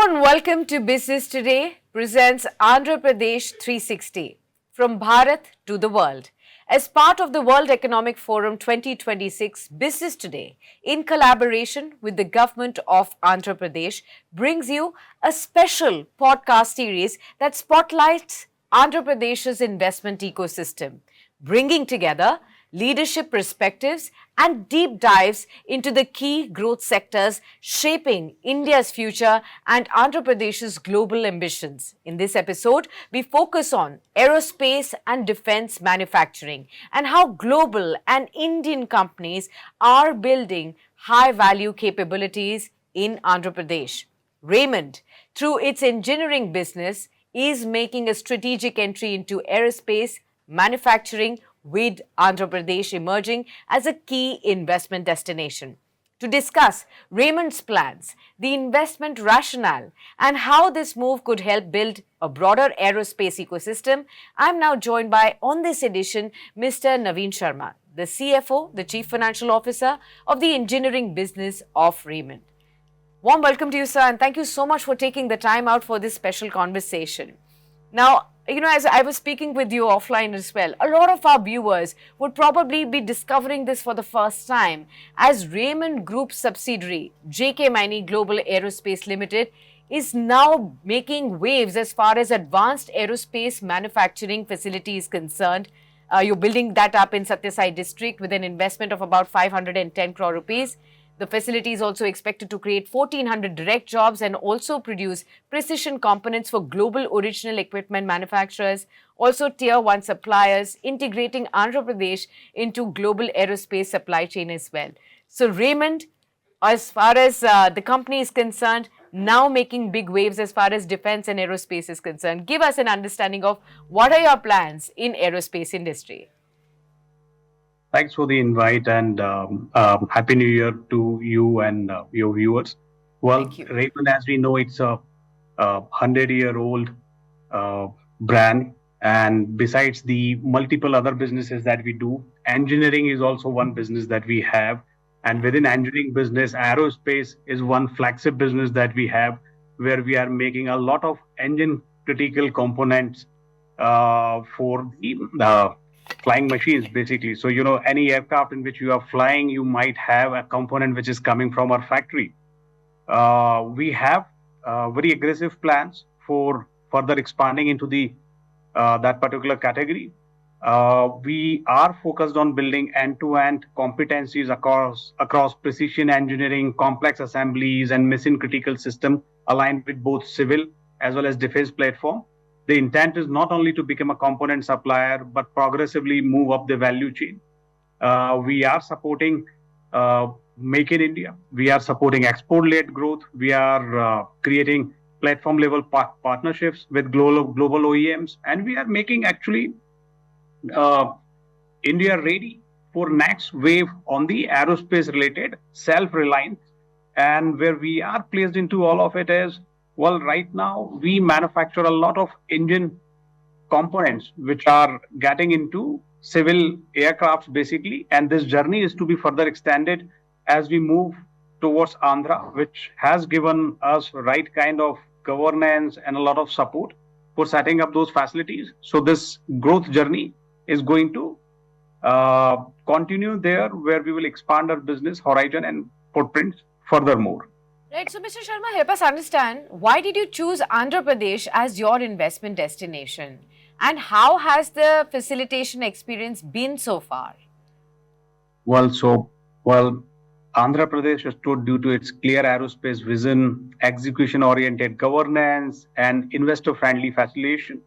and welcome to Business Today presents Andhra Pradesh 360 from Bharat to the world. As part of the World Economic Forum 2026, Business Today, in collaboration with the government of Andhra Pradesh, brings you a special podcast series that spotlights Andhra Pradesh's investment ecosystem, bringing together leadership perspectives and deep dives into the key growth sectors shaping India's future and Andhra Pradesh's global ambitions. In this episode, we focus on aerospace and defense manufacturing and how global and Indian companies are building high-value capabilities in Andhra Pradesh. Raymond, through its engineering business, is making a strategic entry into aerospace manufacturing, with Andhra Pradesh emerging as a key investment destination. To discuss Raymond's plans, the investment rationale, and how this move could help build a broader aerospace ecosystem, I am now joined by, on this edition, Mr. Navin Sharma, the CFO, the Chief Financial Officer of the engineering business of Raymond. Warm welcome to you, sir, and thank you so much for taking the time out for this special conversation. Now, as I was speaking with you offline as well, a lot of our viewers would probably be discovering this for the first time as Raymond Group subsidiary, JK Maini Global Aerospace Limited, is now making waves as far as advanced aerospace manufacturing facility is concerned. You're building that up in Satyasai district with an investment of about 510 crore rupees. The facility is also expected to create 1,400 direct jobs and also produce precision components for global original equipment manufacturers, also Tier 1 suppliers, integrating Andhra Pradesh into global aerospace supply chain as well. So Raymond, as far as the company is concerned, now making big waves as far as defense and aerospace is concerned. Give us an understanding of what are your plans in aerospace industry. Thanks for the invite and Happy New Year to you and your viewers. Well, Raymond, as we know, it's a 100-year-old brand. And besides the multiple other businesses that we do, engineering is also one business that we have. And within engineering business, aerospace is one flagship business that we have, where we are making a lot of engine critical components for the flying machines, basically. So, any aircraft in which you are flying, you might have a component which is coming from our factory. We have very aggressive plans for further expanding into that particular category. We are focused on building end-to-end competencies across precision engineering, complex assemblies, and mission-critical system aligned with both civil as well as defense platform. The intent is not only to become a component supplier, but progressively move up the value chain. We are supporting Make in India. We are supporting export-led growth. We are creating platform-level partnerships with global OEMs. And we are making actually India ready for next wave on the aerospace-related self-reliance. And where we are placed into all of it is, well, right now, we manufacture a lot of engine components which are getting into civil aircrafts, basically. And this journey is to be further extended as we move towards Andhra, which has given us right kind of governance and a lot of support for setting up those facilities. So this growth journey is going to continue there, where we will expand our business horizon and footprints furthermore. Right. So, Mr. Sharma, help us understand, why did you choose Andhra Pradesh as your investment destination? And how has the facilitation experience been so far? Well, Andhra Pradesh stood due to its clear aerospace vision, execution-oriented governance, and investor-friendly facilitation.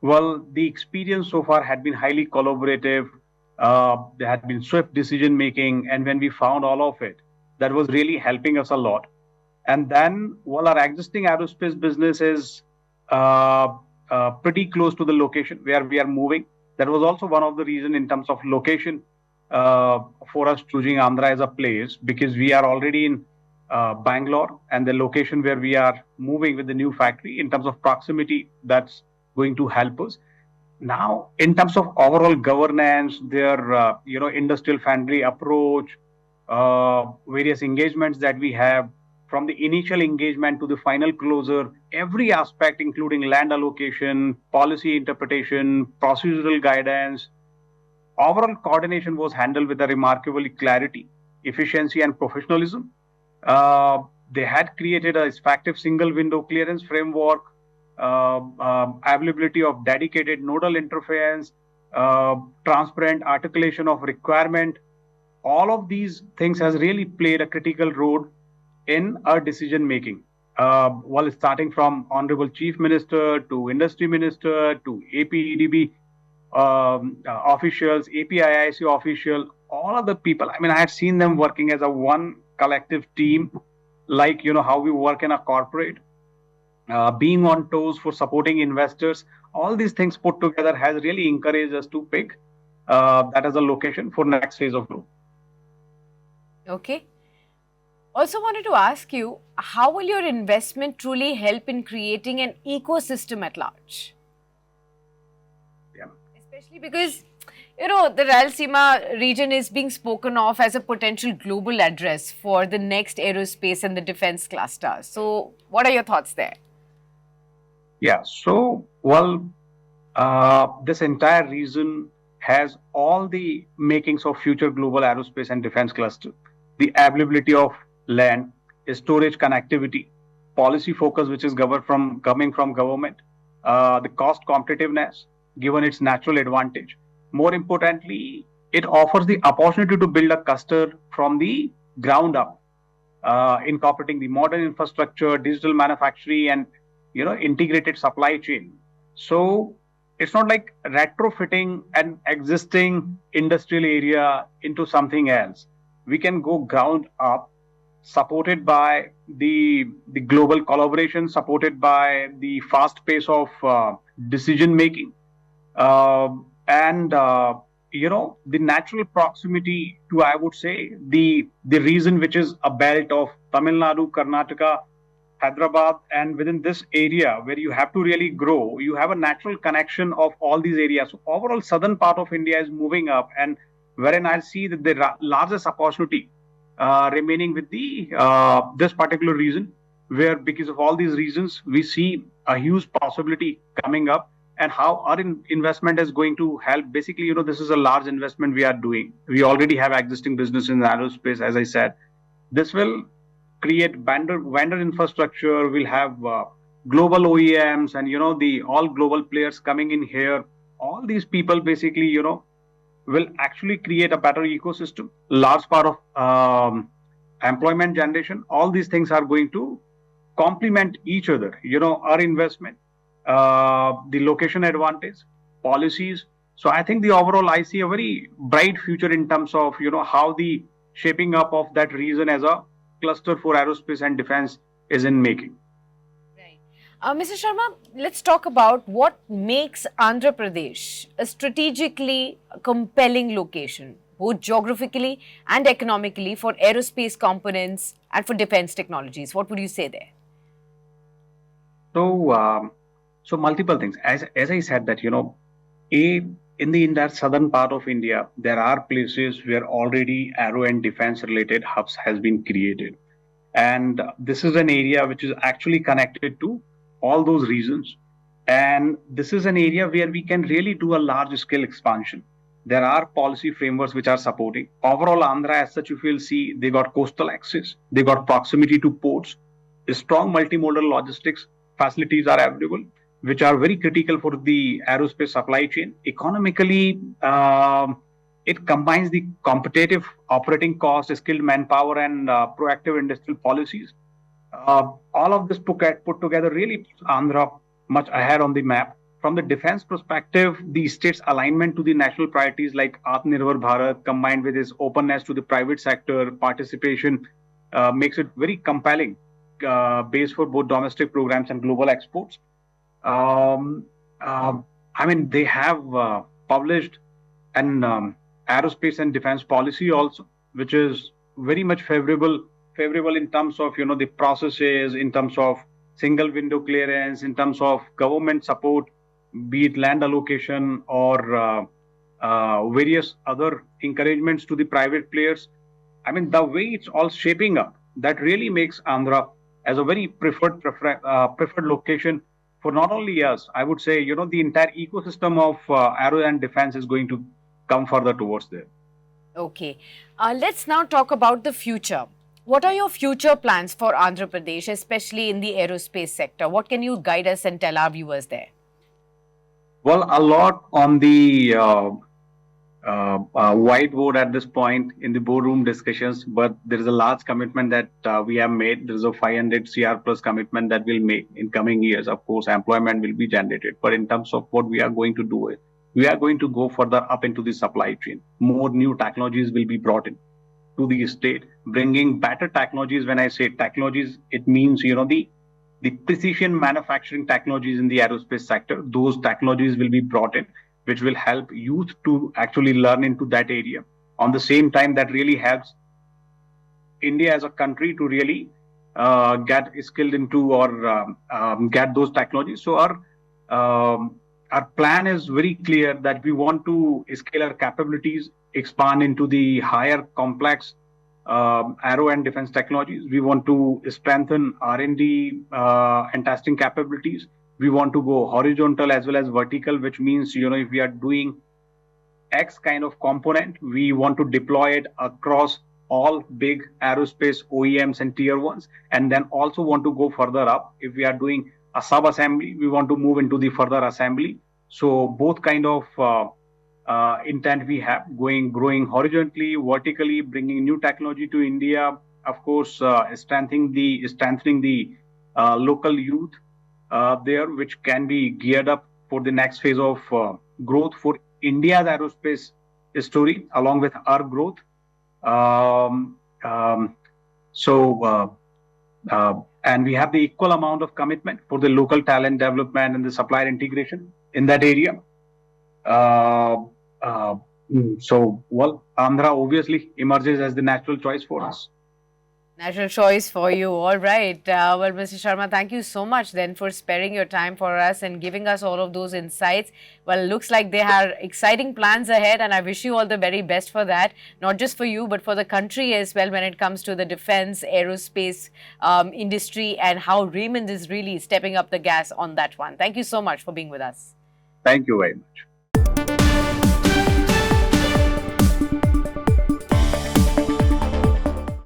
Well, the experience so far had been highly collaborative. There had been swift decision-making. And when we found all of it, that was really helping us a lot. And then, while our existing aerospace business is pretty close to the location where we are moving, that was also one of the reasons in terms of location for us choosing Andhra as a place, because we are already in Bangalore, and the location where we are moving with the new factory in terms of proximity, that's going to help us. Now, in terms of overall governance, their industrial friendly approach, various engagements that we have, from the initial engagement to the final closure, every aspect, including land allocation, policy interpretation, procedural guidance, overall coordination was handled with a remarkable clarity, efficiency, and professionalism. Uh, they had created a effective single window clearance framework, availability of dedicated nodal interface, transparent articulation of requirement. All of these things has really played a critical role in our decision making. Well, starting from Honorable Chief Minister to Industry Minister to APEDB officials, APIIC official, all of the people. I mean, I had seen them working as a one collective team, like how we work in a corporate, being on toes for supporting investors. All these things put together has really encouraged us to pick that as a location for next phase of growth. Okay. Also wanted to ask you, how will your investment truly help in creating an ecosystem at large? Yeah. Especially because, the Rayalaseema region is being spoken of as a potential global address for the next aerospace and the defense cluster. So, what are your thoughts there? Yeah. So, well, this entire region has all the makings of future global aerospace and defense cluster. The availability of land, storage connectivity, policy focus which is coming from government, the cost competitiveness given its natural advantage. More importantly, it offers the opportunity to build a cluster from the ground up, incorporating the modern infrastructure, digital manufacturing, and integrated supply chain. So it's not like retrofitting an existing industrial area into something else. We can go ground up, supported by the global collaboration, supported by the fast pace of decision making, and the natural proximity to, I would say, the region which is a belt of Tamil Nadu, Karnataka, Hyderabad, and within this area where you have to really grow, you have a natural connection of all these areas. So overall, southern part of India is moving up, and wherein I see that the largest opportunity remaining with the this particular region, where because of all these reasons, we see a huge possibility coming up, and how our investment is going to help. Basically, this is a large investment we are doing. We already have existing business in aerospace, as I said. This will create vendor infrastructure. We'll have global OEMs, and the all global players coming in here. All these people basically will actually create a better ecosystem. Large part of employment generation. All these things are going to complement each other. Our investment, the location advantage, policies. So I think the overall I see a very bright future in terms of how the shaping up of that region as a cluster for aerospace and defense is in making. Right. Mr. Sharma, let's talk about what makes Andhra Pradesh a strategically compelling location, both geographically and economically, for aerospace components and for defense technologies. What would you say there? So multiple things. As I said that, in the entire southern part of India, there are places where already aero and defense related hubs has been created. And this is an area which is actually connected to all those regions. And this is an area where we can really do a large scale expansion. There are policy frameworks which are supporting. Overall, Andhra, as such, if you'll see, they got coastal access, they got proximity to ports, strong multimodal logistics facilities are available, which are very critical for the aerospace supply chain. Economically, it combines the competitive operating cost, skilled manpower, and proactive industrial policies. All of this put together really puts Andhra much ahead on the map. From the defense perspective, the state's alignment to the national priorities like Atmanirbhar Bharat, combined with its openness to the private sector participation, makes it very compelling base for both domestic programs and global exports. I mean, they have published an aerospace and defense policy also, which is very much favorable in terms of the processes, in terms of single window clearance, in terms of government support, be it land allocation or various other encouragements to the private players. I mean, the way it's all shaping up, that really makes Andhra as a very preferred location for not only us. I would say, the entire ecosystem of aero and defense is going to come further towards there. Okay. Let's now talk about the future. What are your future plans for Andhra Pradesh, especially in the aerospace sector? What can you guide us and tell our viewers there? Well, a lot on the whiteboard at this point in the boardroom discussions, but there is a large commitment that we have made. There is a 500 CR plus commitment that we'll make in coming years. Of course, employment will be generated, but in terms of what we are going to do, we are going to go further up into the supply chain. More new technologies will be brought in to the state, bringing better technologies. When I say technologies, it means, the precision manufacturing technologies in the aerospace sector. Those technologies will be brought in, which will help youth to actually learn into that area. On the same time, that really helps India as a country to really get skilled into or get those technologies. So our plan is very clear that we want to scale our capabilities, expand into the higher complex aero and defense technologies. We want to strengthen R&D and testing capabilities. We want to go horizontal as well as vertical, which means, if we are doing X kind of component, we want to deploy it across all big aerospace OEMs and tier ones, and then also want to go further up. If we are doing a sub assembly, we want to move into the further assembly. So both kind of intent we have, growing horizontally, vertically, bringing new technology to India. Of course, strengthening the local youth there, which can be geared up for the next phase of growth for India's aerospace story, along with our growth. And we have the equal amount of commitment for the local talent development and the supplier integration in that area. Andhra obviously emerges as the natural choice for us. Natural choice for you. All right. Well, Mr. Sharma, thank you so much then for sparing your time for us and giving us all of those insights. Well, it looks like they have exciting plans ahead, and I wish you all the very best for that. Not just for you, but for the country as well when it comes to the defense, aerospace industry, and how Raymond is really stepping up the gas on that one. Thank you so much for being with us. Thank you very much.